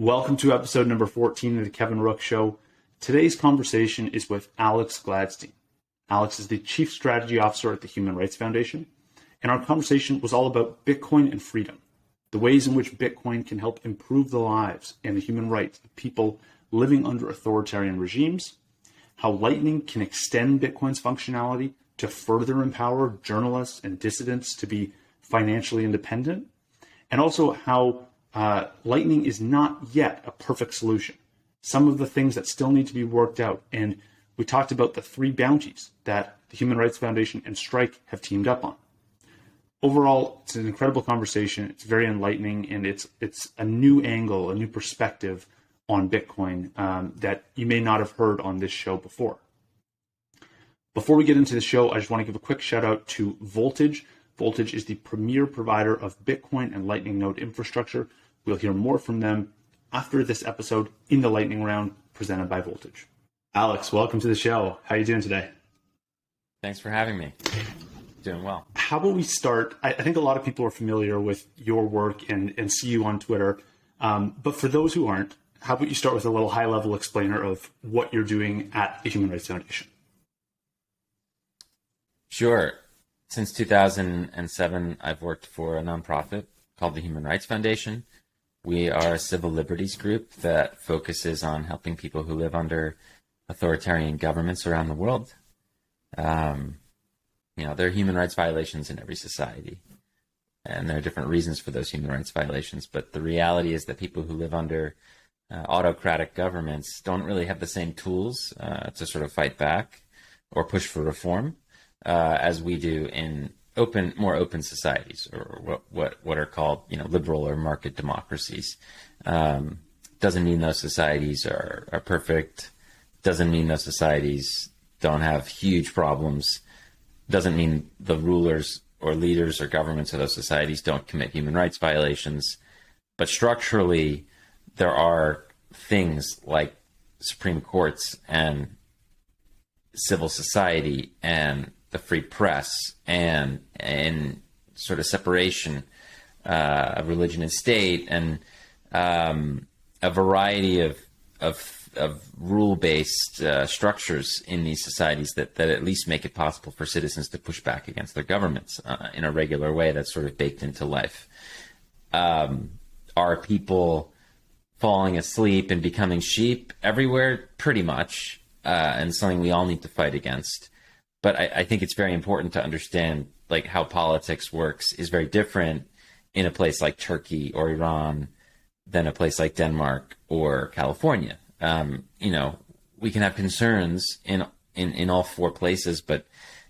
Welcome to episode number 14 of the Kevin Rooke Show. Today's conversation is with Alex Gladstein. Alex is the Chief Strategy Officer at the Human Rights Foundation, and our conversation was all about Bitcoin and freedom, the ways in which Bitcoin can help improve the lives and the human rights of people living under authoritarian regimes, how Lightning can extend Bitcoin's functionality to further empower journalists and dissidents to be financially independent, and also how Lightning is not yet a perfect solution. Some of the things that still need to be worked out. And we talked about the 3 bounties that the Human Rights Foundation and Strike have teamed up on. Overall, it's an incredible conversation. It's very enlightening, and it's a new angle, a new perspective on Bitcoin that you may not have heard on this show before. Before we get into the show, I just want to give a quick shout out to Voltage. Voltage is the premier provider of Bitcoin and Lightning node infrastructure. We'll hear more from them after this episode in the Lightning Round presented by Voltage. Alex, welcome to the show. How are you doing today? Thanks for having me. Doing well. How about we start? I think a lot of people are familiar with your work and see you on Twitter. But for those who aren't, how about you start with a little high-level explainer of what you're doing at the Human Rights Foundation? Sure. Since 2007, I've worked for a nonprofit called the Human Rights Foundation. We are a civil liberties group that focuses on helping people who live under authoritarian governments around the world. There are human rights violations in every society, and there are different reasons for those human rights violations. But the reality is that people who live under autocratic governments don't really have the same tools to sort of fight back or push for reform as we do in more open societies, or what are called liberal or market democracies. Doesn't mean those societies are perfect. Doesn't mean those societies don't have huge problems. Doesn't mean the rulers or leaders or governments of those societies don't commit human rights violations. But structurally, there are things like Supreme Courts and civil society and the free press and sort of separation of religion and state, and a variety of rule-based structures in these societies that at least make it possible for citizens to push back against their governments in a regular way that's sort of baked into life. Are people falling asleep and becoming sheep everywhere? Pretty much, and something we all need to fight against. But I think it's very important to understand how politics works is very different in a place like Turkey or Iran than a place like Denmark or California. We can have concerns in all 4 places, but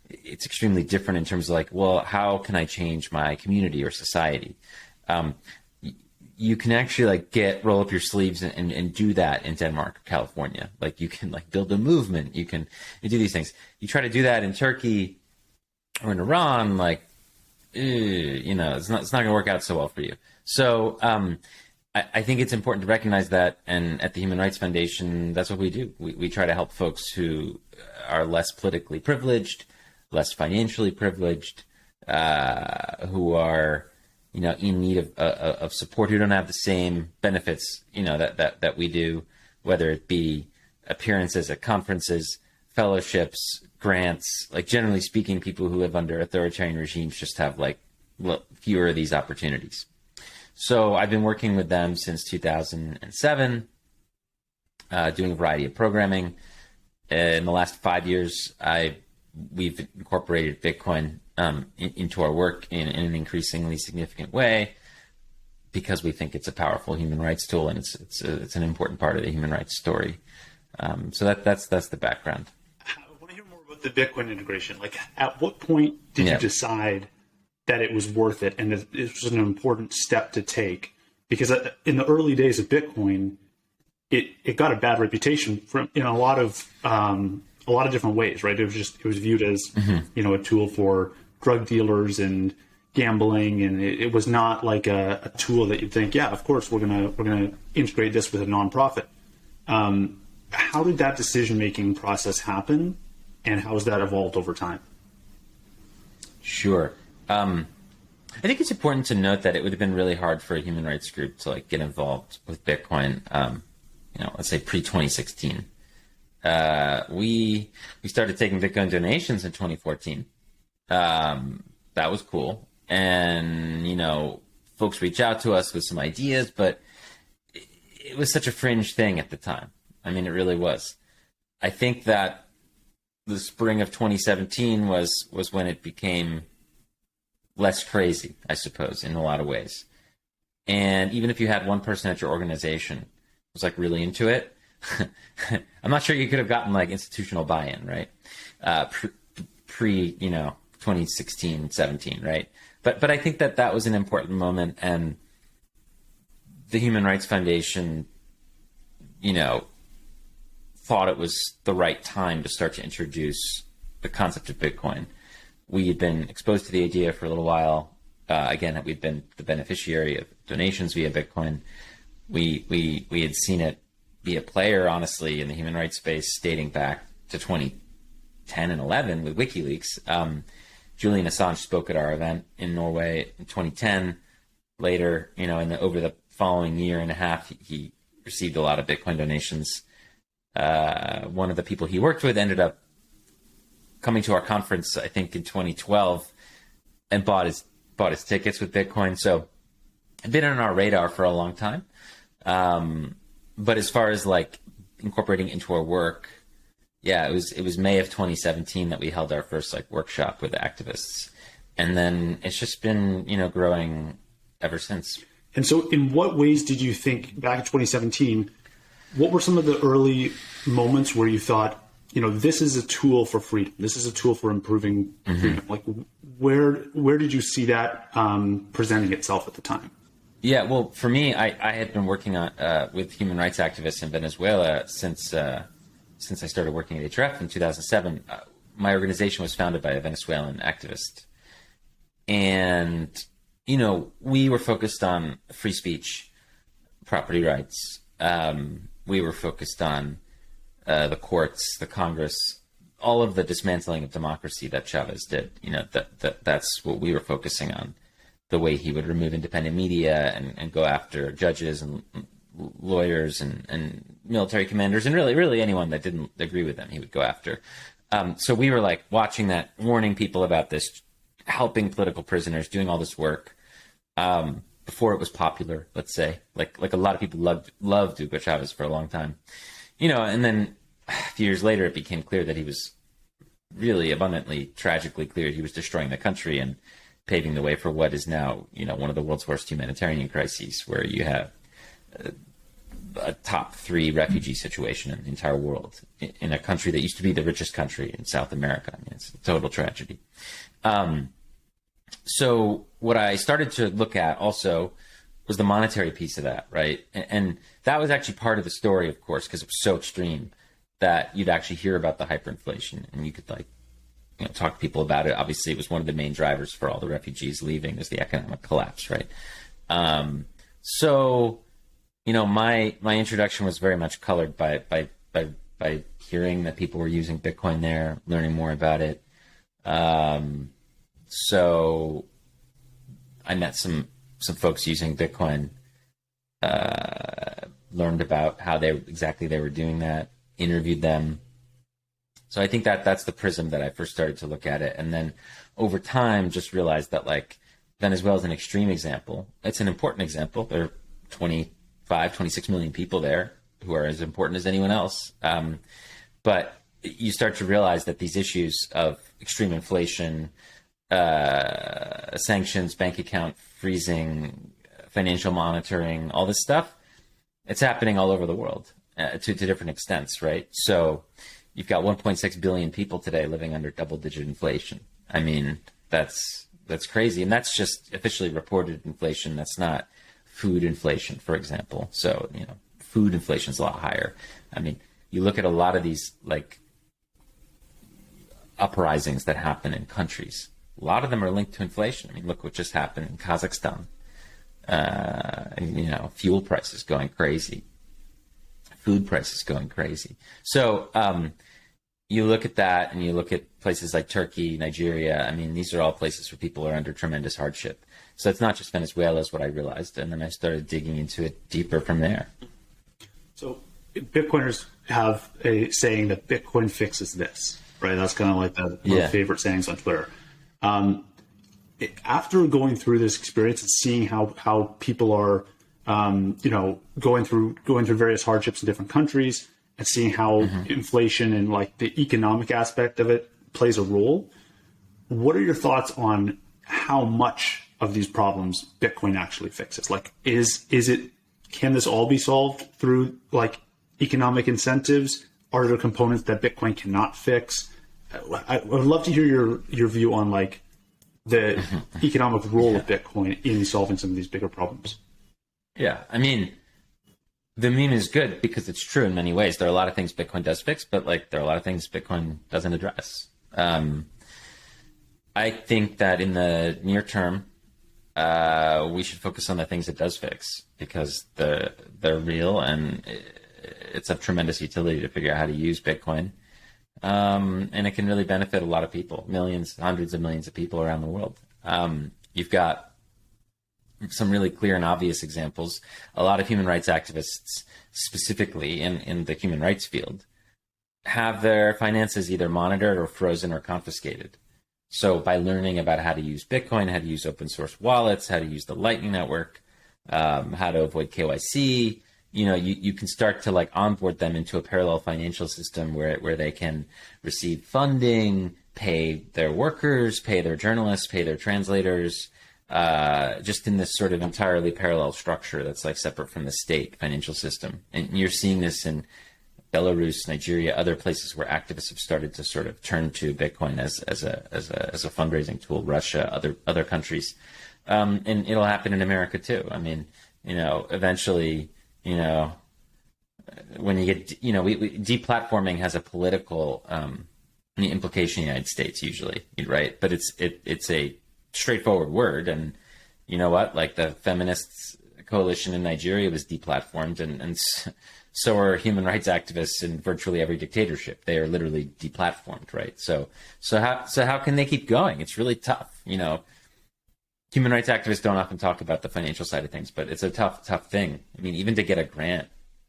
it's extremely different in terms of how can I change my community or society? You can actually roll up your sleeves and do that in Denmark or California. You can build a movement. You do these things. You try to do that in Turkey or in Iran, it's not going to work out so well for you. So I think it's important to recognize that. And at the Human Rights Foundation, that's what we do. We try to help folks who are less politically privileged, less financially privileged, who are in need of support, who don't have the same benefits, that we do, whether it be appearances at conferences, fellowships, grants. Generally speaking, people who live under authoritarian regimes just have fewer of these opportunities. So I've been working with them since 2007, doing a variety of programming. In the last 5 years, we've incorporated Bitcoin into our work in an increasingly significant way, because we think it's a powerful human rights tool, and it's an important part of the human rights story. So that's the background. I want to hear more about the Bitcoin integration. At what point did you decide that it was worth it, and it was an important step to take? Because in the early days of Bitcoin, it got a bad reputation in a lot of different ways, right? It was viewed as a tool for drug dealers and gambling, and it was not a tool that you'd think, yeah, of course we're gonna integrate this with a nonprofit. How did that decision-making process happen, and how has that evolved over time? Sure. I think it's important to note that it would have been really hard for a human rights group to like get involved with Bitcoin. Let's say pre-2016. We started taking Bitcoin donations in 2014. That was cool, and folks reach out to us with some ideas, but it was such a fringe thing at the time. I mean, it really was. I think that the spring of 2017 was when it became less crazy, I suppose, in a lot of ways. And even if you had one person at your organization who was like really into it, I'm not sure you could have gotten like institutional buy-in, right? Pre 2016, 17, right? But I think that was an important moment, and the Human Rights Foundation, thought it was the right time to start to introduce the concept of Bitcoin. We had been exposed to the idea for a little while. Again, we'd been the beneficiary of donations via Bitcoin. We had seen it be a player, honestly, in the human rights space dating back to 2010 and 11 with WikiLeaks. Julian Assange spoke at our event in Norway in 2010. Later, over the following year and a half, he received a lot of Bitcoin donations. One of the people he worked with ended up coming to our conference, I think in 2012, and bought his tickets with Bitcoin. So it's been on our radar for a long time. But as far as like incorporating into our work, yeah, it was May of 2017 that we held our first like workshop with activists, and then it's just been growing ever since. And so, in what ways did you think back in 2017? What were some of the early moments where you thought, this is a tool for freedom. This is a tool for improving freedom. Like, where did you see that presenting itself at the time? Yeah, well, for me, I had been working on with human rights activists in Venezuela since I started working at HRF in 2007. My organization was founded by a Venezuelan activist, and we were focused on free speech, property rights. We were focused on the courts, the Congress, all of the dismantling of democracy that Chavez did. That's what we were focusing on. The way he would remove independent media and go after judges and lawyers and military commanders and really anyone that didn't agree with him, he would go after. So we were like watching that, warning people about this, helping political prisoners, doing all this work before it was popular, let's say. Like a lot of people loved Hugo Chavez for a long time. And then a few years later, it became clear that he was really abundantly, tragically clear he was destroying the country and paving the way for what is now, one of the world's worst humanitarian crises, where you have a top 3 refugee situation in the entire world, in a country that used to be the richest country in South America. I mean, it's a total tragedy. So what I started to look at also was the monetary piece of that, right? And that was actually part of the story, of course, because it was so extreme that you'd actually hear about the hyperinflation, and you could talk to people about it. Obviously, it was one of the main drivers for all the refugees leaving, was the economic collapse, right? So, my introduction was very much colored by hearing that people were using Bitcoin there, learning more about it. So I met some folks using Bitcoin, learned about how they were doing that, interviewed them. So I think that's the prism that I first started to look at it. And then over time, just realized that Venezuela is an extreme example. It's an important example. There are 26 million people there who are as important as anyone else. But you start to realize that these issues of extreme inflation, sanctions, bank account freezing, financial monitoring, all this stuff, it's happening all over the world to different extents, right? So you've got 1.6 billion people today living under double-digit inflation. I mean, that's crazy. And that's just officially reported inflation. That's not food inflation, for example. So, food inflation is a lot higher. I mean, you look at a lot of these, uprisings that happen in countries. A lot of them are linked to inflation. I mean, look what just happened in Kazakhstan. Fuel prices going crazy. Food prices going crazy. So you look at that, and you look at places like Turkey, Nigeria. I mean, these are all places where people are under tremendous hardship. So it's not just Venezuela is what I realized. And then I started digging into it deeper from there. So Bitcoiners have a saying that Bitcoin fixes this, right? That's kind of like one of the favorite sayings on Twitter. After going through this experience and seeing how people are, going through various hardships in different countries and seeing how inflation and like the economic aspect of it plays a role, what are your thoughts on how much of these problems Bitcoin actually fixes? Like, can this all be solved through like economic incentives? Are there components that Bitcoin cannot fix? I would love to hear your view on like the economic role of Bitcoin in solving some of these bigger problems. Yeah, I mean, the meme is good because it's true in many ways. There are a lot of things Bitcoin does fix, but like there are a lot of things Bitcoin doesn't address. I think that in the near term, we should focus on the things it does fix because they're real and it's of tremendous utility to figure out how to use Bitcoin. And it can really benefit a lot of people, millions, hundreds of millions of people around the world. You've got some really clear and obvious examples. A lot of human rights activists, specifically in the human rights field, have their finances either monitored or frozen or confiscated. So by learning about how to use Bitcoin, how to use open source wallets, how to use the Lightning Network, how to avoid KYC, you can start to like onboard them into a parallel financial system where they can receive funding, pay their workers, pay their journalists, pay their translators, just in this sort of entirely parallel structure that's like separate from the state financial system. And you're seeing this in Belarus, Nigeria, other places where activists have started to sort of turn to Bitcoin as a fundraising tool. Russia, other countries, and it'll happen in America too. I mean, eventually, when you get, deplatforming has a political implication in the United States usually, right? But it's a straightforward word, and you know what? Like the feminists coalition in Nigeria was deplatformed, and so are human rights activists in virtually every dictatorship. They are literally deplatformed, right? So how can they keep going? It's really tough. Human rights activists don't often talk about the financial side of things, but it's a tough thing. I mean, even to get a grant,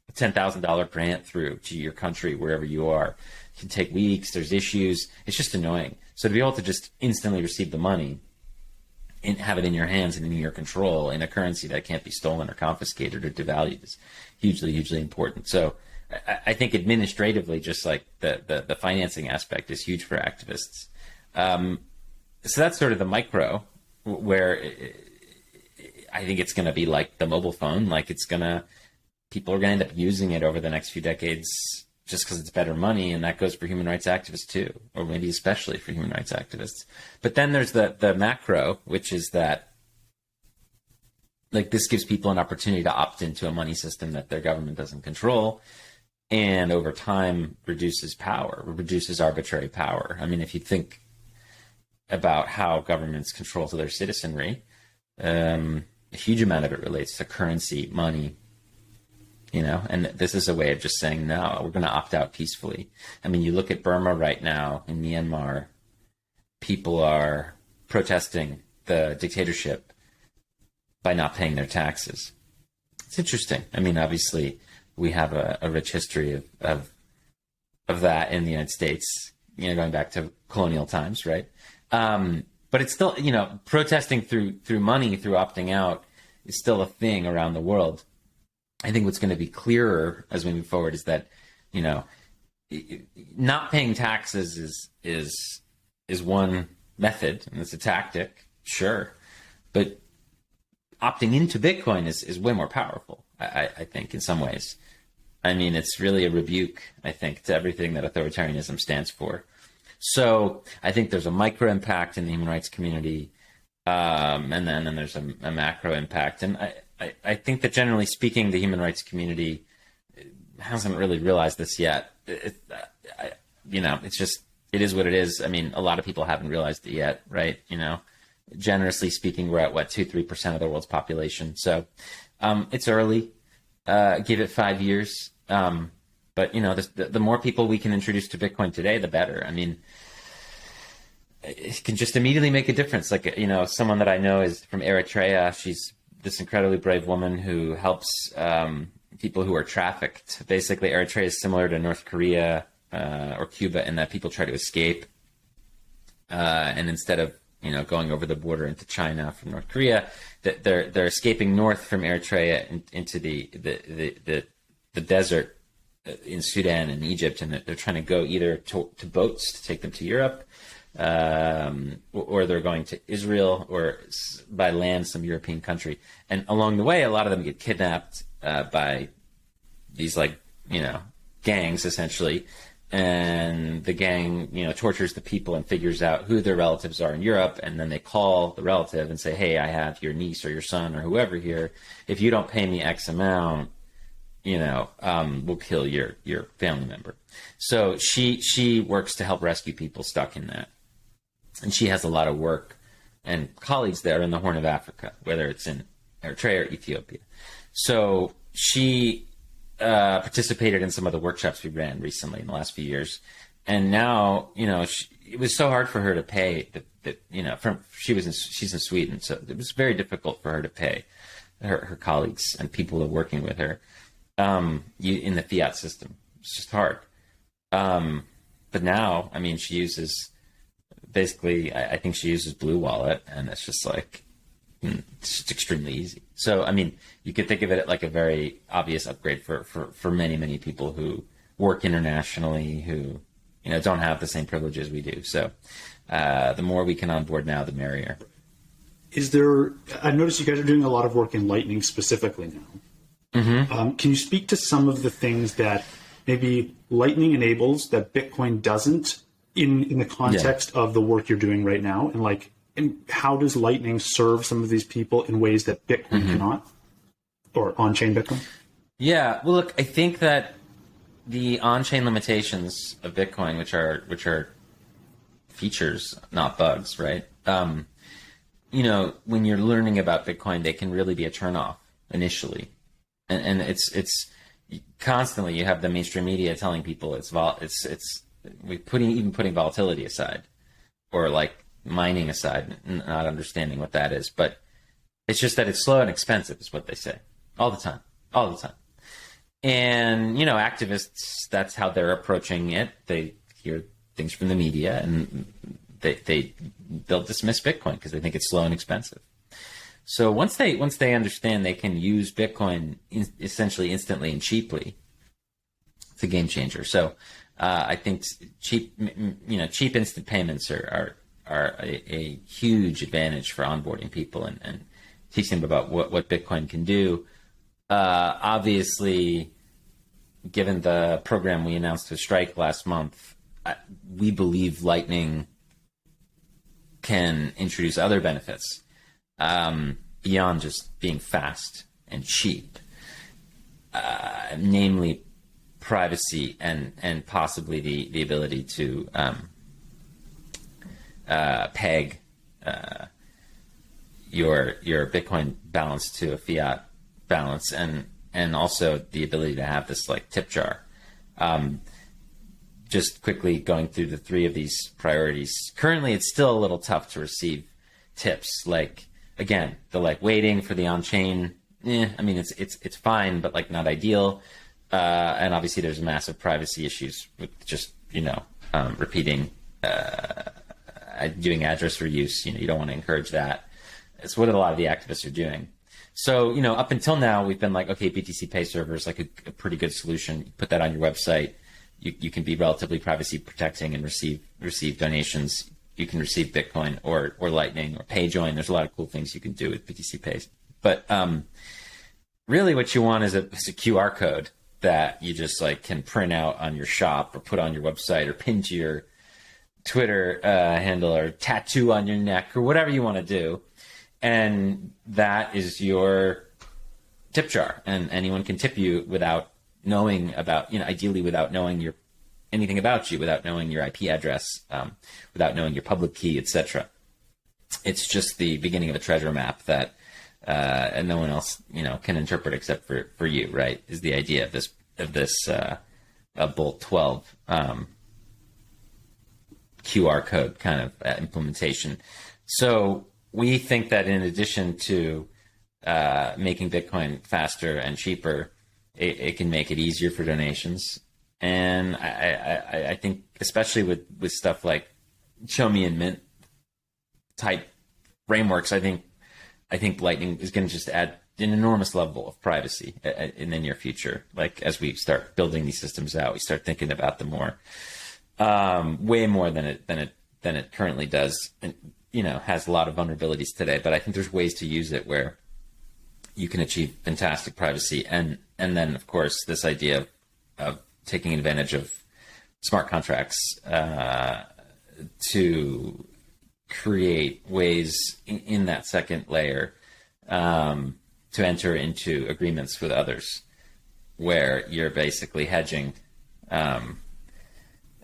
a $10,000 grant through to your country, wherever you are, can take weeks. There's issues. It's just annoying. So to be able to just instantly receive the money and have it in your hands and in your control in a currency that can't be stolen or confiscated or devalued is hugely, hugely important. So I think administratively, just like the financing aspect is huge for activists. So that's sort of the micro, where I think it's going to be like the mobile phone. Like people are going to end up using it over the next few decades just because it's better money, and that goes for human rights activists too, or maybe especially for human rights activists. But then there's the macro, which is that like this gives people an opportunity to opt into a money system that their government doesn't control, and over time reduces arbitrary power. I mean, if you think about how governments control to their citizenry, a huge amount of it relates to currency, money, and this is a way of just saying, no, we're going to opt out peacefully. I mean, you look at Burma right now, in Myanmar, people are protesting the dictatorship by not paying their taxes. It's interesting. I mean, obviously, we have a rich history of that in the United States, going back to colonial times, right? But it's still, protesting through money, through opting out, is still a thing around the world. I think what's going to be clearer as we move forward is that, not paying taxes is one method, and it's a tactic, sure, but opting into Bitcoin is way more powerful, I think, in some ways. I mean, it's really a rebuke, I think, to everything that authoritarianism stands for. So I think there's a micro impact in the human rights community, and then there's a macro impact. And I think that generally speaking, the human rights community hasn't really realized this yet. It's just, it is what it is. I mean, a lot of people haven't realized it yet, right? Generously speaking, we're at 2-3% of the world's population. So it's early. Give it 5 years. But the more people we can introduce to Bitcoin today, the better. I mean, it can just immediately make a difference. Like, someone that I know is from Eritrea. She's this incredibly brave woman who helps people who are trafficked. Basically, Eritrea is similar to North Korea or Cuba in that people try to escape. And instead of, going over the border into China from North Korea, that they're escaping north from Eritrea into the desert in Sudan and Egypt, and they're trying to go either to boats to take them to Europe, or they're going to Israel, or by land some European country. And along the way, a lot of them get kidnapped by these gangs essentially, and the gang tortures the people and figures out who their relatives are in Europe, and then they call the relative and say, hey, I have your niece or your son or whoever here. If you don't pay me X amount, we'll kill your family member. So she works to help rescue people stuck in that. And she has a lot of work and colleagues there in the Horn of Africa, whether it's in Eritrea or Ethiopia. So she participated in some of the workshops we ran recently in the last few years. And now, it was so hard for her to pay she's in Sweden. So it was very difficult for her to pay her colleagues and people who are working with her in the fiat system. It's just hard. But now, she uses, basically, I think she uses Blue Wallet, and it's just it's just extremely easy. So, you could think of it like a very obvious upgrade for many, many people who work internationally, who, don't have the same privileges we do. So, the more we can onboard now, the merrier. I noticed you guys are doing a lot of work in Lightning specifically now. Mm-hmm. Can you speak to some of the things that maybe Lightning enables that Bitcoin doesn't in the context of the work you're doing right now? And how does Lightning serve some of these people in ways that Bitcoin cannot, or on-chain Bitcoin? Yeah, well, look, I think that the on-chain limitations of Bitcoin, which are features, not bugs, right? When you're learning about Bitcoin, they can really be a turnoff initially, and it's constantly you have the mainstream media telling people putting volatility aside, or mining aside, not understanding what that is. But it's just that it's slow and expensive is what they say all the time. And, activists, that's how they're approaching it. They hear things from the media and they'll dismiss Bitcoin because they think it's slow and expensive. So once they understand they can use Bitcoin essentially instantly and cheaply, it's a game changer. So I think cheap instant payments are a huge advantage for onboarding people and teaching them about what Bitcoin can do. Obviously, given the program we announced to Strike last month, we believe Lightning can introduce other benefits beyond just being fast and cheap, namely privacy and possibly the ability to peg your Bitcoin balance to a fiat balance, and also the ability to have this tip jar. Just quickly going through the three of these priorities. Currently, it's still a little tough to receive tips. Again, the waiting for the on-chain. It's fine, but not ideal. And obviously, there's massive privacy issues with just repeating. Doing address reuse, you don't want to encourage that. It's what a lot of the activists are doing. So, up until now, we've been okay, BTC Pay Server is a pretty good solution. You put that on your website. You can be relatively privacy protecting and receive donations. You can receive Bitcoin or Lightning or PayJoin. There's a lot of cool things you can do with BTC Pay. But really what you want is a QR code that you just can print out on your shop or put on your website or pin to your Twitter handle or tattoo on your neck or whatever you want to do. And that is your tip jar. And anyone can tip you without knowing about, ideally without knowing anything about you, without knowing your IP address, without knowing your public key, etc. It's just the beginning of a treasure map that and no one else, can interpret except for you, right? Is the idea of this Bolt 12 QR code kind of implementation. So we think that in addition to making Bitcoin faster and cheaper, it can make it easier for donations. And I think, especially with stuff like Show Me and Mint type frameworks, I think Lightning is going to just add an enormous level of privacy in the near future. Like, as we start building these systems out, we start thinking about them more, way more than it currently does, and has a lot of vulnerabilities today. But I think there's ways to use it where you can achieve fantastic privacy, and then of course this idea of taking advantage of smart contracts to create ways in that second layer to enter into agreements with others, where you're basically hedging in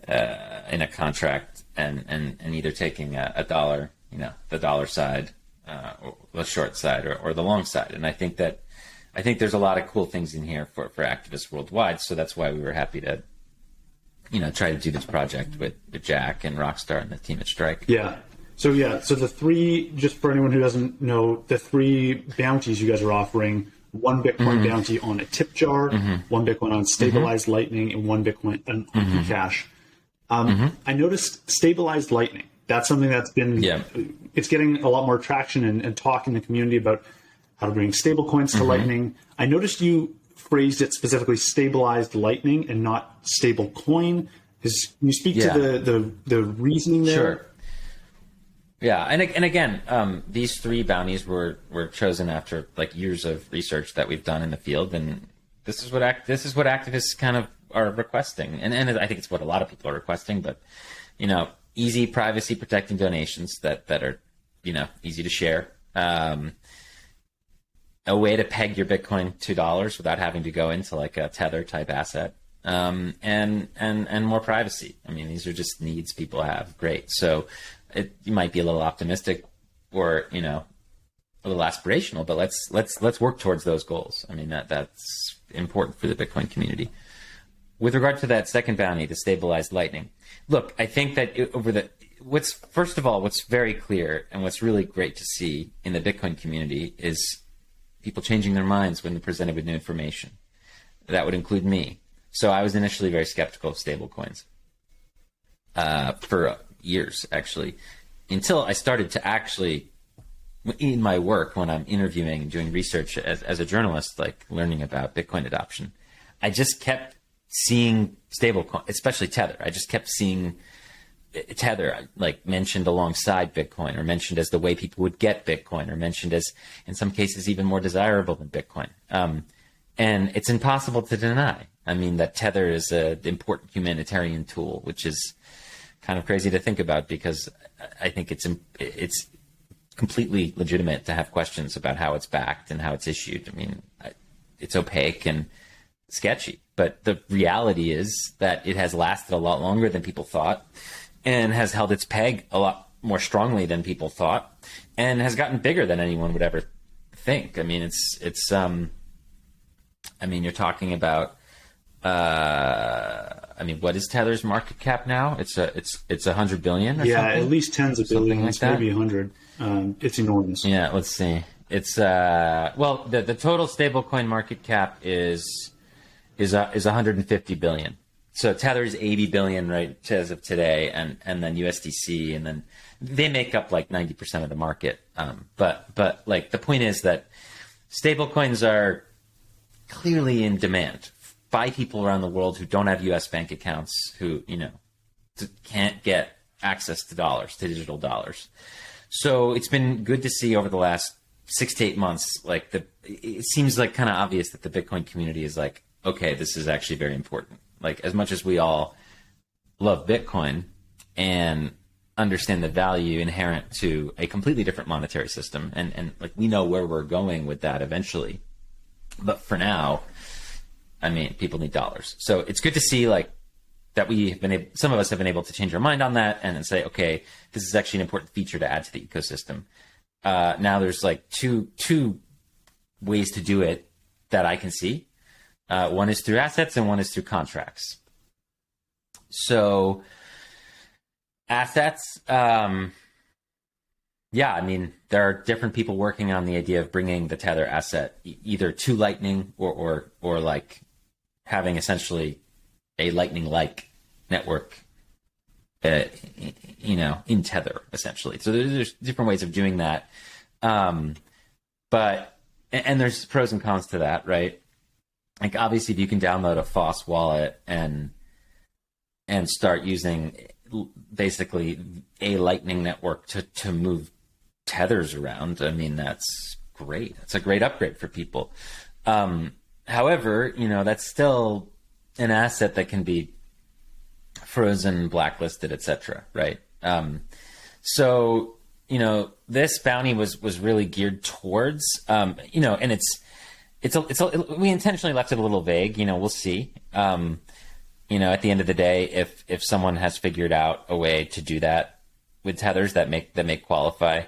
a contract and either taking a dollar, the dollar side, or the short side, or the long side. And I think there's a lot of cool things in here for activists worldwide. So that's why we were happy to, try to do this project with Jack and Rockstar and the team at Strike. Yeah. So the three, just for anyone who doesn't know, the three bounties you guys are offering: one Bitcoin bounty on a tip jar, one Bitcoin on stabilized Lightning, and one Bitcoin on Cash. I noticed stabilized Lightning. That's something that's been, it's getting a lot more traction and talk in the community about how to bring stablecoins to Lightning. I noticed you phrased it specifically stabilized Lightning and not stable coin. Can you speak to the reasoning there? Sure. Yeah, and again, these three bounties were chosen after like years of research that we've done in the field, and this is what activists kind of are requesting, and I think it's what a lot of people are requesting. But easy privacy protecting donations that are easy to share, a way to peg your Bitcoin to dollars without having to go into like a Tether type asset, and more privacy. I mean, these are just needs people have. Great. So you might be a little optimistic or, a little aspirational, but let's work towards those goals. I mean, that's important for the Bitcoin community. With regard to that second bounty, the stabilized Lightning, look, I think that what's very clear and what's really great to see in the Bitcoin community is people changing their minds when they're presented with new information. That would include me. So I was initially very skeptical of stablecoins for years, actually, until I started to actually, in my work, when I'm interviewing and doing research as a journalist, like learning about Bitcoin adoption, I just kept seeing stablecoin, especially Tether. I just kept seeing Tether like mentioned alongside Bitcoin, or mentioned as the way people would get Bitcoin, or mentioned as, in some cases, even more desirable than Bitcoin. And it's impossible to deny. I mean, that Tether is an important humanitarian tool, which is kind of crazy to think about, because I think it's completely legitimate to have questions about how it's backed and how it's issued. I mean, it's opaque and sketchy, but the reality is that it has lasted a lot longer than people thought, and has held its peg a lot more strongly than people thought, and has gotten bigger than anyone would ever think. I mean, you're talking about, what is Tether's market cap now? It's 100 billion. Or something? At least tens of billions, like maybe 100. It's enormous. Yeah, let's see. It's the total stablecoin market cap is 150 billion. So Tether is 80 billion right as of today, and then USDC, and then they make up like 90% of the market. But like the point is that stablecoins are clearly in demand by people around the world who don't have U.S. bank accounts, who can't get access to dollars, to digital dollars. So it's been good to see over the last 6 to 8 months, it seems like kind of obvious that the Bitcoin community is like, okay, this is actually very important. Like, as much as we all love Bitcoin and understand the value inherent to a completely different monetary system, and like we know where we're going with that eventually, but for now, I mean, people need dollars. So it's good to see like that some of us have been able to change our mind on that and then say, okay, this is actually an important feature to add to the ecosystem. Now there's like two ways to do it that I can see. One is through assets and one is through contracts. So Assets. Yeah, I mean, there are different people working on the idea of bringing the Tether asset either to Lightning or like having essentially a Lightning-like network, in Tether, essentially. So there's different ways of doing that. But there's pros and cons to that, right? Like, obviously, if you can download a FOSS wallet and start using basically a Lightning network to move tethers around, I mean, that's great. That's a great upgrade for people. However, that's still an asset that can be frozen, blacklisted, etc. Right? So this bounty was really geared towards, and we intentionally left it a little vague. We'll see. At the end of the day, if someone has figured out a way to do that with tethers that make qualify,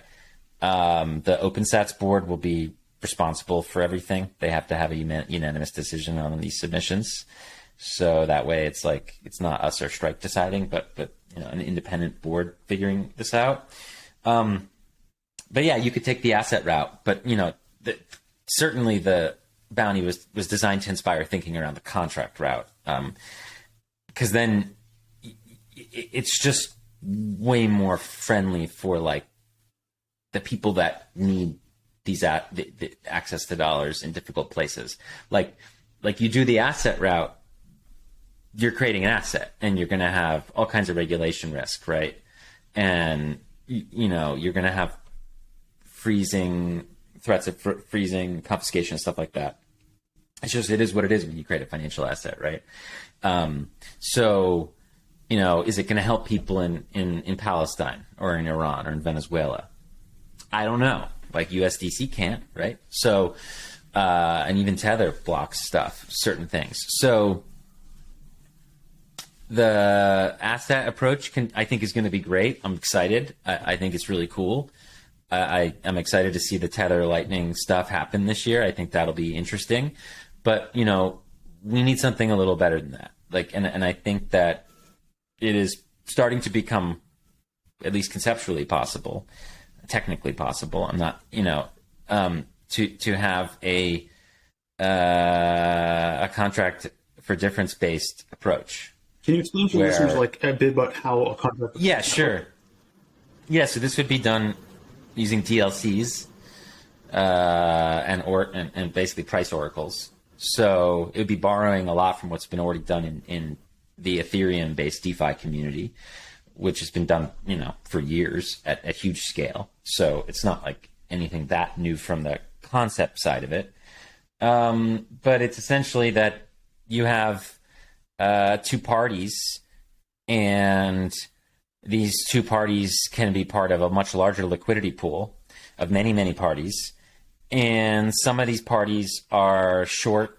the OpenSats board will be responsible for everything. They have to have a unanimous decision on these submissions. So that way it's not us or Strike deciding, but an independent board figuring this out. But yeah, you could take the asset route, but certainly the bounty was designed to inspire thinking around the contract route. Because then it's just way more friendly for like the people that need these the access to dollars in difficult places. Like you do the asset route, you're creating an asset and you're going to have all kinds of regulation risk, right? And you're going to have threats of freezing, confiscation, stuff like that. It is what it is when you create a financial asset, right? So, is it going to help people in Palestine or in Iran or in Venezuela? I don't know. Like USDC can't, right? So, and even Tether blocks certain things. So the asset approach I think is going to be great. I'm excited. I think it's really cool. I'm excited to see the Tether Lightning stuff happen this year. I think that'll be interesting. But, we need something a little better than that. And I think that it is starting to become, at least conceptually possible, technically possible. I'm not, to have a contract for difference based approach. Can you explain to listeners a bit about how a contract? Yeah, sure. Yeah, so this would be done using DLCs and basically price oracles. So it would be borrowing a lot from what's been already done in the Ethereum-based DeFi community, which has been done, for years at huge scale. So it's not like anything that new from the concept side of it. But it's essentially that you have two parties, and these two parties can be part of a much larger liquidity pool of many, many parties. And some of these parties are short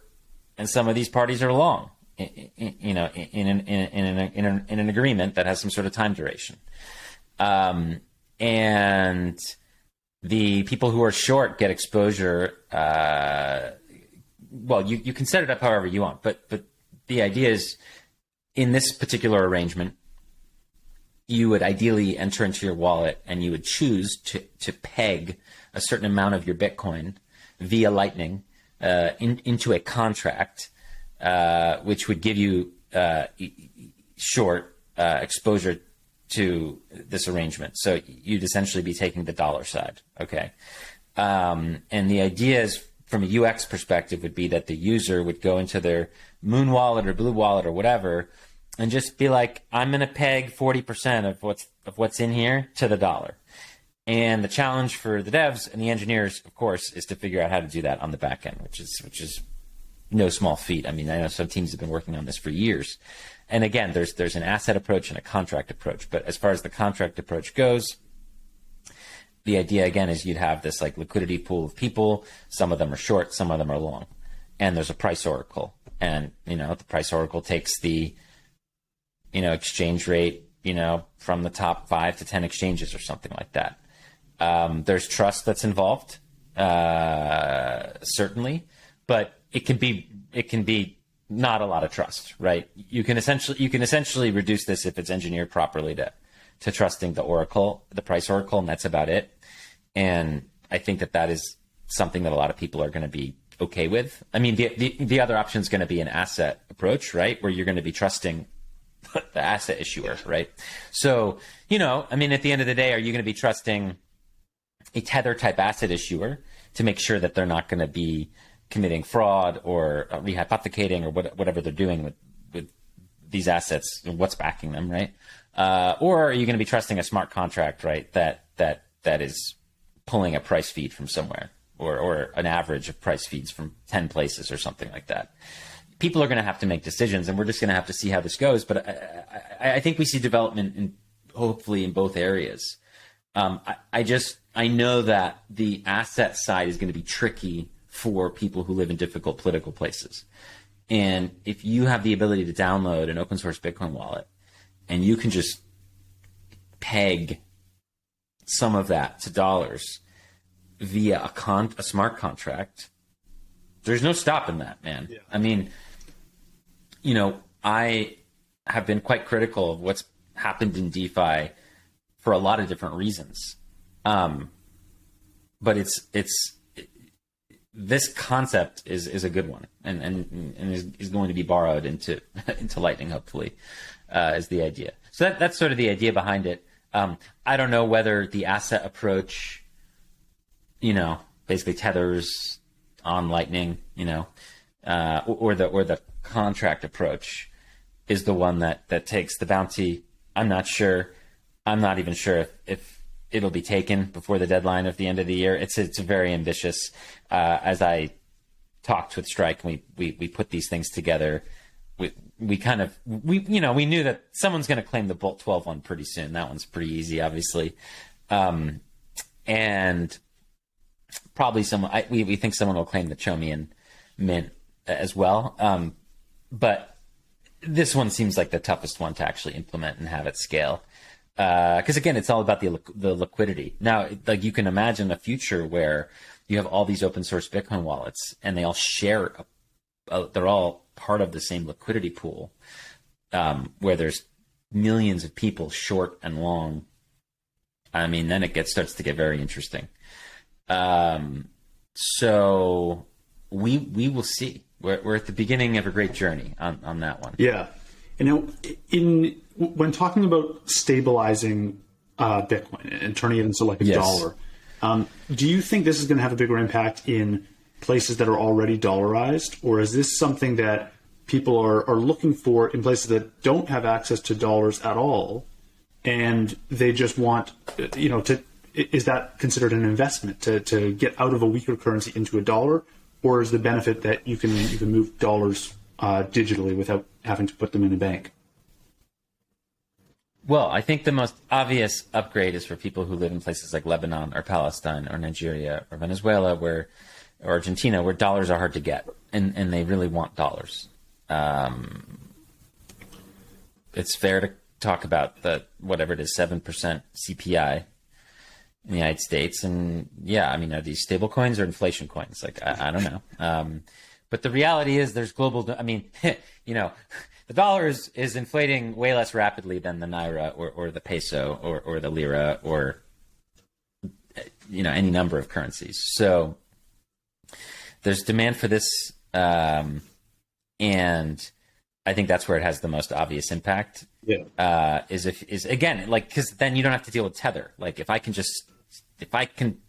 and some of these parties are long, in an agreement that has some sort of time duration. And the people who are short get exposure. Well, you can set it up however you want, but the idea is, in this particular arrangement, you would ideally enter into your wallet and you would choose to peg a certain amount of your Bitcoin via Lightning into a contract, which would give you short exposure to this arrangement. So you'd essentially be taking the dollar side, okay? And the idea is, from a UX perspective, would be that the user would go into their Moon wallet or Blue wallet or whatever and just be like, I'm going to peg 40% of what's in here to the dollar. And the challenge for the devs and the engineers, of course, is to figure out how to do that on the back end, which is no small feat. I mean, I know some teams have been working on this for years. And again, there's an asset approach and a contract approach. But as far as the contract approach goes, the idea, again, is you'd have this liquidity pool of people. Some of them are short, some of them are long. And there's a price oracle. And, the price oracle takes the, exchange rate, from the top 5 to 10 exchanges or something like that. There's trust that's involved, certainly, but it can be not a lot of trust, right? You can essentially reduce this if it's engineered properly to trusting the oracle, the price oracle, and that's about it. And I think that is something that a lot of people are going to be okay with. I mean, the other option is going to be an asset approach, right? Where you're going to be trusting the asset issuer, right? So, I mean, at the end of the day, are you going to be trusting a Tether type asset issuer to make sure that they're not going to be committing fraud or rehypothecating or whatever they're doing with these assets and what's backing them, right? Or are you going to be trusting a smart contract, right? That is pulling a price feed from somewhere, or an average of price feeds from 10 places or something like that. People are going to have to make decisions, and we're just going to have to see how this goes. But I think we see development hopefully in both areas. I know that the asset side is going to be tricky for people who live in difficult political places. And if you have the ability to download an open source Bitcoin wallet and you can just peg some of that to dollars via a smart contract, there's no stopping that, man. Yeah. I mean, I have been quite critical of what's happened in DeFi for a lot of different reasons. But this concept is a good one, and is going to be borrowed into Lightning, hopefully, is the idea. So that's sort of the idea behind it. I don't know whether the asset approach, basically tethers on Lightning, or the contract approach is the one that takes the bounty. I'm not sure. I'm not even sure if it'll be taken before the deadline of the end of the year. It's very ambitious. As I talked with Strike, we put these things together. We knew that someone's going to claim the Bolt 12 one pretty soon. That one's pretty easy, obviously. And probably we think someone will claim the Chomian Mint as well. But this one seems like the toughest one to actually implement and have it scale. Because again, it's all about the liquidity. Now, like, you can imagine a future where you have all these open source Bitcoin wallets and they all share, they're all part of the same liquidity pool, where there's millions of people short and long. I mean, then it starts to get very interesting. So we will see. We're at the beginning of a great journey on that one. Yeah. When talking about stabilizing Bitcoin and turning it into like a dollar, do you think this is going to have a bigger impact in places that are already dollarized, or is this something that people are looking for in places that don't have access to dollars at all, and they just want, is that considered an investment to get out of a weaker currency into a dollar, or is the benefit that you can move dollars digitally without having to put them in a bank? Well, I think the most obvious upgrade is for people who live in places like Lebanon or Palestine or Nigeria or Venezuela or Argentina, where dollars are hard to get, and they really want dollars. It's fair to talk about the, whatever it is, 7% CPI in the United States. And yeah, I mean, are these stable coins or inflation coins? Like, I don't know. But the reality is there's global, I mean, the dollar is inflating way less rapidly than the Naira or the peso or the lira or, any number of currencies. So there's demand for this. And I think that's where it has the most obvious impact. Yeah. Is again, like, because then you don't have to deal with Tether. Like, if I can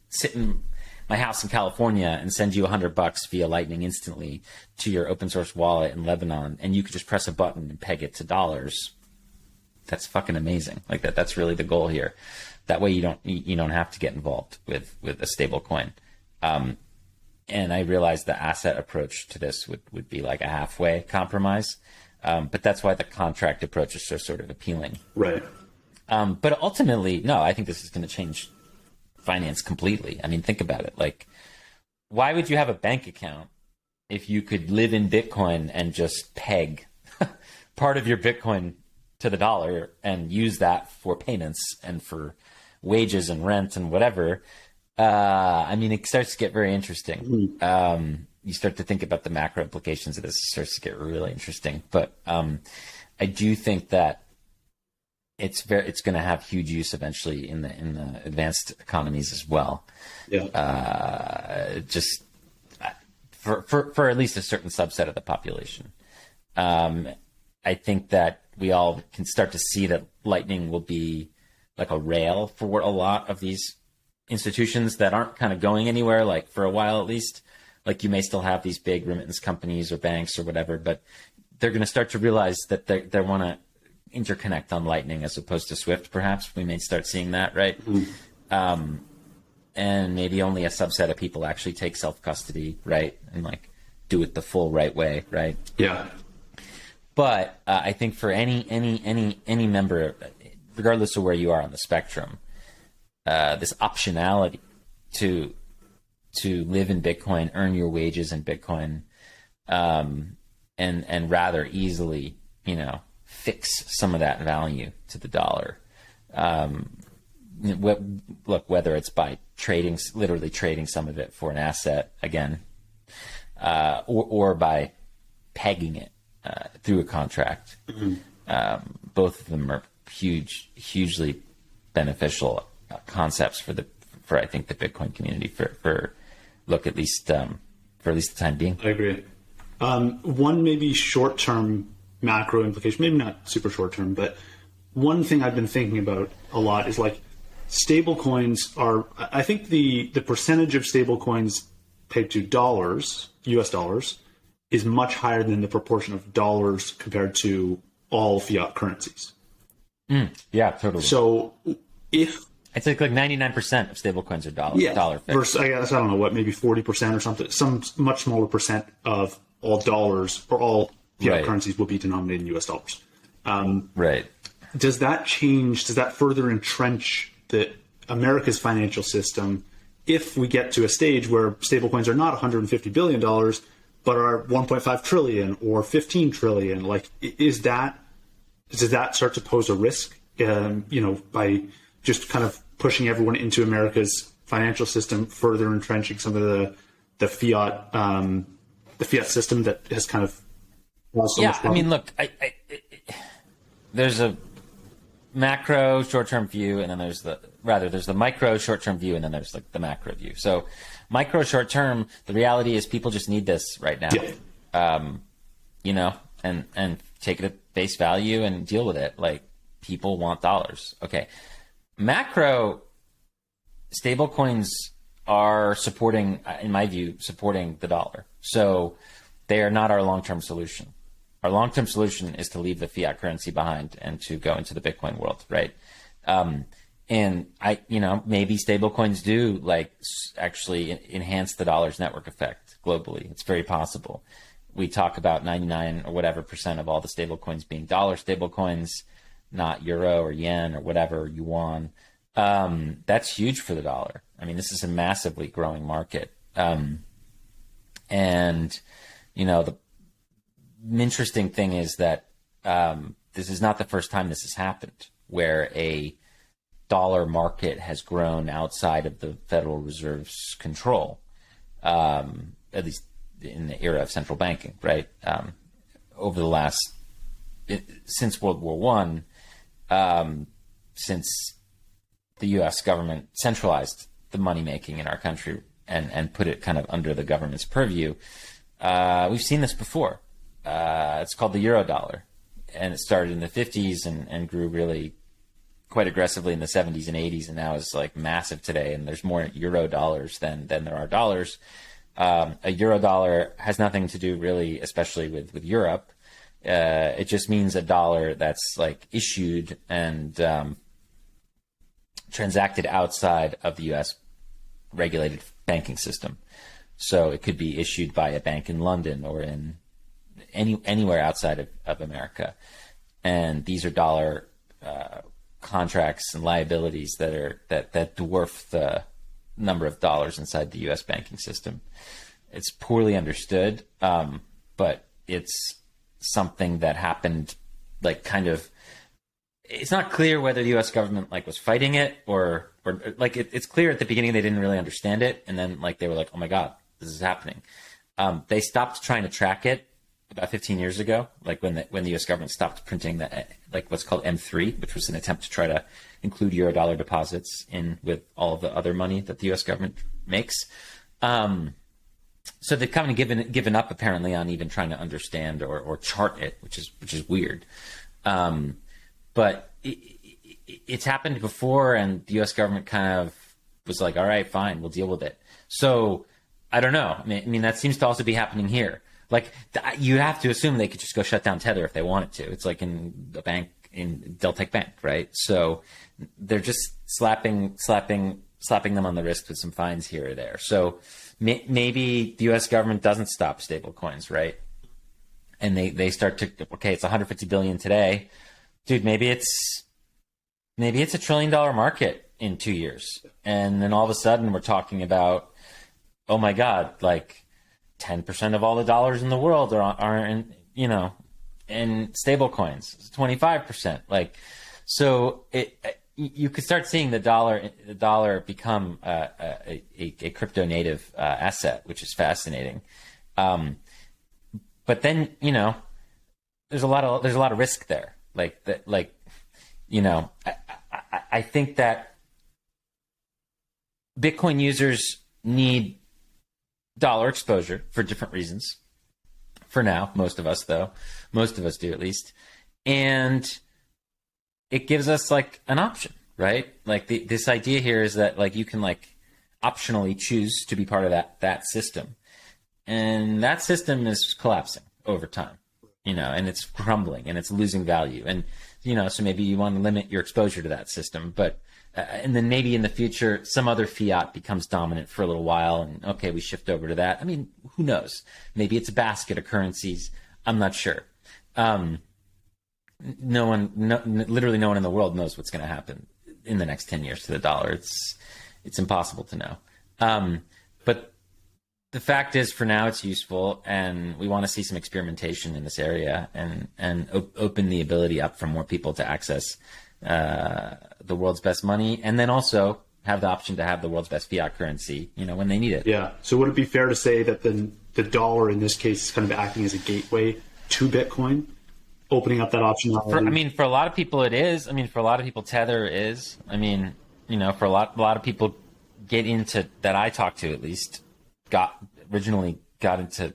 sit in my house in California and send you $100 via Lightning instantly to your open source wallet in Lebanon, and you could just press a button and peg it to dollars, that's fucking amazing. Like, that's really the goal here. That way you don't have to get involved with a stable coin. And I realize the asset approach to this would be like a halfway compromise. But that's why the contract approach is so sort of appealing. Right. But ultimately, no, I think this is going to change finance completely. I mean, think about it. Like, why would you have a bank account if you could live in Bitcoin and just peg part of your Bitcoin to the dollar and use that for payments and for wages and rent and whatever? I mean, it starts to get very interesting. You start to think about the macro implications of this. It starts to get really interesting. But I do think that it's going to have huge use eventually in the advanced economies as well. Yeah. Just for at least a certain subset of the population. I think that we all can start to see that Lightning will be like a rail for a lot of these institutions that aren't kind of going anywhere, like for a while at least. Like you may still have these big remittance companies or banks or whatever, but they're going to start to realize that they want to interconnect on Lightning as opposed to Swift, perhaps. We may start seeing that, right? Mm-hmm. And maybe only a subset of people actually take self-custody, right? And like do it the full right way, right? Yeah. But I think for any member, regardless of where you are on the spectrum, this optionality to live in Bitcoin, earn your wages in Bitcoin, and rather easily, fix some of that value to the dollar. Look, whether it's by literally trading some of it for an asset again, or by pegging it through a contract. Mm-hmm. Both of them are hugely beneficial concepts for I think the Bitcoin community for at least the time being. I agree. One maybe short-term macro implication, maybe not super short-term, but one thing I've been thinking about a lot is like stablecoins are, I think the percentage of stablecoins pegged to dollars, US dollars, is much higher than the proportion of dollars compared to all fiat currencies. Yeah, totally. So if it's like 99% of stablecoins are dollar fixed. Versus, I guess, I don't know what, maybe 40% or something, some much smaller percent of all dollars or all fiat currencies will be denominated in US dollars. Right. Does that further entrench America's financial system if we get to a stage where stablecoins are not $150 billion, but are 1.5 trillion or 15 trillion? Like, does that start to pose a risk, by just kind of pushing everyone into America's financial system, further entrenching some of the fiat system that has kind of caused so much problem? I mean, look, there's a macro short-term view, and then there's the micro short-term view, and then there's like the macro view. So micro short-term, the reality is people just need this right now. Yeah. And take it at face value and deal with it. Like, people want dollars. Okay. Macro, stablecoins are supporting, in my view, supporting the dollar. So they are not our long-term solution. Our long-term solution is to leave the fiat currency behind and to go into the Bitcoin world, right? And maybe stablecoins do actually enhance the dollar's network effect globally. It's very possible. We talk about 99 or whatever % of all the stablecoins being dollar stablecoins, not euro or yen or whatever, yuan. That's huge for the dollar. I mean, this is a massively growing market. The interesting thing is that this is not the first time this has happened, where a dollar market has grown outside of the Federal Reserve's control, at least in the era of central banking, right? Over the since World War I, since the U.S. government centralized the money making in our country and put it kind of under the government's purview, we've seen this before. It's called the euro dollar, and it started in the 50s and grew really quite aggressively in the 70s and 80s, and now is like massive today, and there's more euro dollars than there are dollars. A euro dollar has nothing to do really, especially with Europe. It just means a dollar that's like issued and transacted outside of the U.S. regulated banking system. So it could be issued by a bank in London or in anywhere outside of America. And these are dollar contracts and liabilities that dwarf the number of dollars inside the U.S. banking system. It's poorly understood, but it's something that happened, it's not clear whether the U.S. government was fighting it or it's clear at the beginning they didn't really understand it, and then they were like, oh my God, this is happening. They stopped trying to track it about 15 years ago, like when the U.S. government stopped printing the like what's called M3, which was an attempt to try to include Eurodollar deposits in with all of the other money that the U.S. government makes. So they've kind of given up apparently on even trying to understand or chart it, which is weird. But it's happened before, and the U.S. government kind of was like, all right, fine, we'll deal with it. So I don't know. I mean, that seems to also be happening here. Like, you have to assume they could just go shut down Tether if they wanted to. It's like in the bank, in Deltec Bank, right? So they're just slapping them on the wrist with some fines here or there. So maybe the U.S. government doesn't stop stablecoins, right? And they start to, okay, it's 150 billion today, dude. Maybe it's $1 trillion market in 2 years, and then all of a sudden we're talking about, oh my God, like 10% of all the dollars in the world are in, in stable coins, 25%. Like, so you could start seeing the dollar become a crypto native asset, which is fascinating. But then, there's a lot of risk there. I think that Bitcoin users need dollar exposure for different reasons. For now, most of us do at least. And it gives us like an option, right? Like this idea here is that like you can like optionally choose to be part of that system. And that system is collapsing over time, and it's crumbling and it's losing value. And, so maybe you want to limit your exposure to that system, but and then maybe in the future, some other fiat becomes dominant for a little while, and okay, we shift over to that. I mean, who knows? Maybe it's a basket of currencies. I'm not sure. Literally no one in the world knows what's going to happen in the next 10 years to the dollar. It's impossible to know. But the fact is, for now, it's useful, and we want to see some experimentation in this area and open the ability up for more people to access the world's best money, and then also have the option to have the world's best fiat currency, when they need it. Yeah. So would it be fair to say that the dollar in this case is kind of acting as a gateway to Bitcoin, opening up that optionality? For a lot of people it is. For a lot of people Tether is. For a lot of people get into, that I talk to at least, originally got into,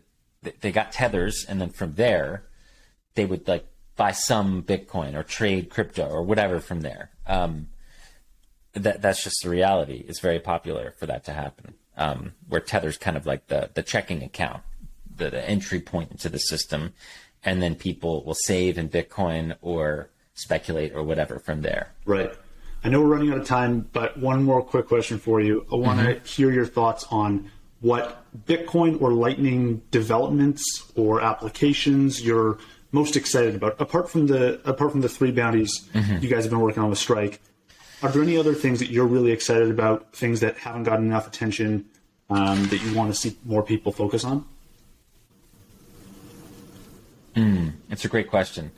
they got Tethers, and then from there they would like buy some Bitcoin or trade crypto or whatever from there. That's just the reality. It's very popular for that to happen. Where Tether's kind of like the checking account, the entry point into the system, and then people will save in Bitcoin or speculate or whatever from there. Right. I know we're running out of time, but one more quick question for you. I want to hear your thoughts on what Bitcoin or Lightning developments or applications you're most excited about, apart from the 3 bounties you guys have been working on with Strike. Are there any other things that you're really excited about, things that haven't gotten enough attention, that you want to see more people focus on? It's a great question.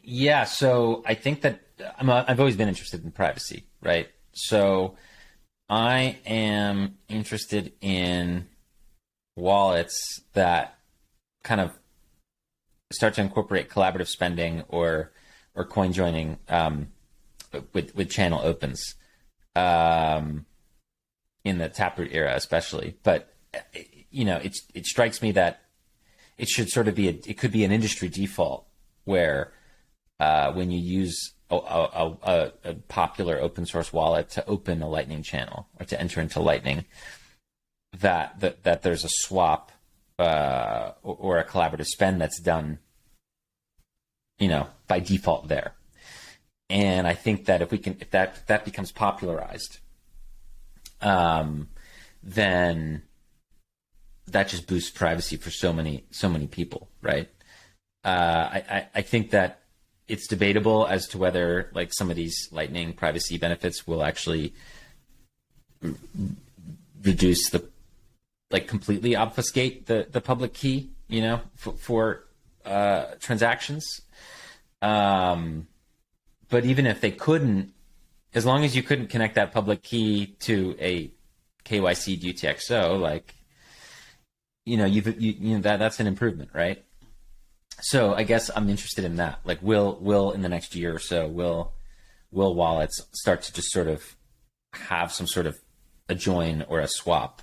Yeah, so I think that I've always been interested in privacy, right? So I am interested in wallets that kind of start to incorporate collaborative spending or coin joining with channel opens in the Taproot era, especially. But it strikes me that it should sort of it could be an industry default where when you use a popular open source wallet to open a Lightning channel or to enter into Lightning, that there's a swap or a collaborative spend that's done, by default there. And I think that if that becomes popularized, then that just boosts privacy for so many people, right? I think that it's debatable as to whether like some of these Lightning privacy benefits will actually reduce completely obfuscate the public key, for transactions. But even if they couldn't, as long as you couldn't connect that public key to a KYC UTXO, like that's an improvement, right? So I guess I'm interested in that. Like, will in the next year or so, will wallets start to just sort of have some sort of a join or a swap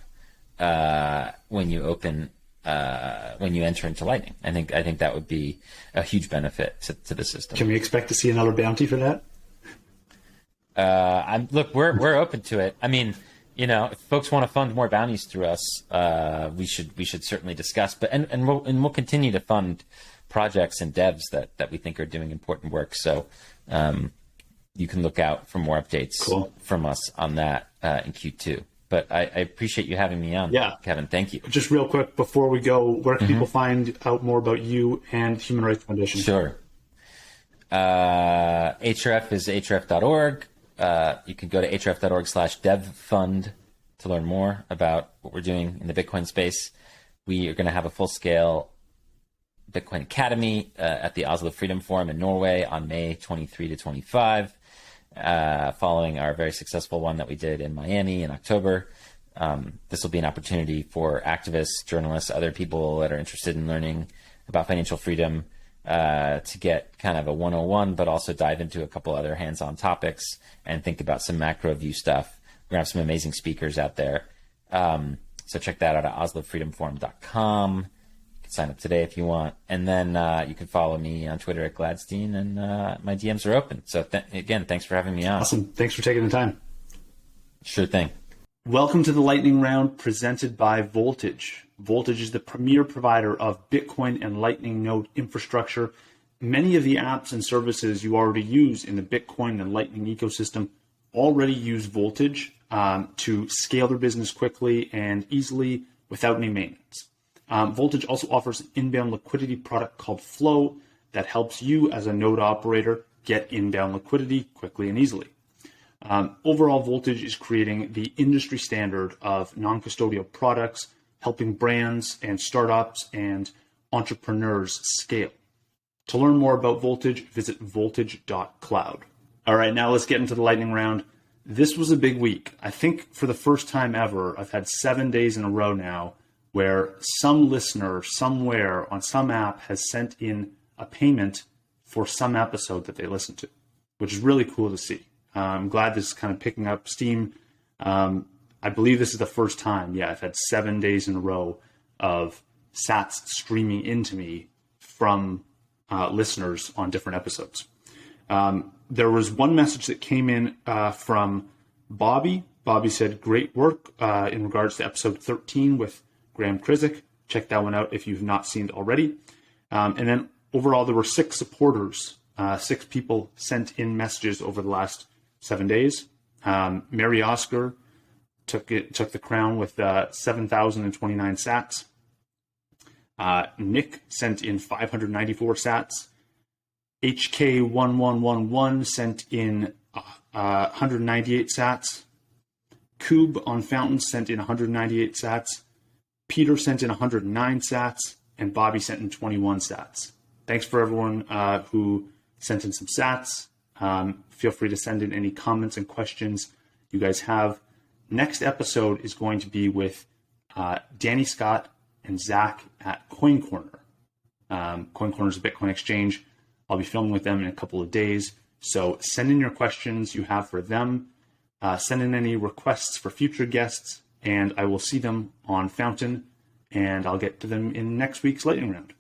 when you enter into Lightning? I think that would be a huge benefit to the system. Can we expect to see another bounty for that? We're open to it. I mean, if folks want to fund more bounties through us, we should certainly discuss. But we'll continue to fund projects and devs that we think are doing important work. So you can look out for more updates from us on that in Q2. But I appreciate you having me on, Kevin. Thank you. Just real quick before we go, where can people find out more about you and Human Rights Foundation? Sure. href is href.org. You can go to href.org/devfund to learn more about what we're doing in the Bitcoin space. We are going to have a full-scale Bitcoin Academy at the Oslo Freedom Forum in Norway on May 23 to 25, following our very successful one that we did in Miami in October. This will be an opportunity for activists, journalists, other people that are interested in learning about financial freedom to get kind of a 101, but also dive into a couple other hands-on topics and think about some macro view stuff. We're going to have some amazing speakers out there. So check that out at oslofreedomforum.com. You can sign up today if you want. And then you can follow me on Twitter at Gladstein, and my DMs are open. So again, thanks for having me on. Awesome. Thanks for taking the time. Sure thing. Welcome to the Lightning Round presented by Voltage. Voltage is the premier provider of Bitcoin and Lightning node infrastructure. Many of the apps and services you already use in the Bitcoin and Lightning ecosystem already use Voltage to scale their business quickly and easily without any maintenance. Voltage also offers an inbound liquidity product called Flow that helps you as a node operator get inbound liquidity quickly and easily. Overall, Voltage is creating the industry standard of non-custodial products, helping brands and startups and entrepreneurs scale. To learn more about Voltage, visit voltage.cloud. All right, now let's get into the lightning round. This was a big week. I think for the first time ever, I've had 7 days in a row now where some listener somewhere on some app has sent in a payment for some episode that they listened to, which is really cool to see. I'm glad this is kind of picking up steam. I believe this is the first time, I've had 7 days in a row of sats streaming into me from listeners on different episodes. There was one message that came in from Bobby. Bobby said, great work in regards to episode 13 with Graham Krizik. Check that one out if you've not seen it already. And then overall, there were 6 supporters. 6 people sent in messages over the last 7 days. Mary Oscar took the crown with 7,029 sats. Nick sent in 594 sats. HK1111 sent in 198 sats. Coob on Fountain sent in 198 sats. Peter sent in 109 sats. And Bobby sent in 21 sats. Thanks for everyone who sent in some sats. Feel free to send in any comments and questions you guys have. Next episode is going to be with Danny Scott and Zach at Coin Corner. Coin Corner is a Bitcoin exchange. I'll be filming with them in a couple of days. So send in your questions you have for them. Send in any requests for future guests, and I will see them on Fountain, and I'll get to them in next week's lightning round.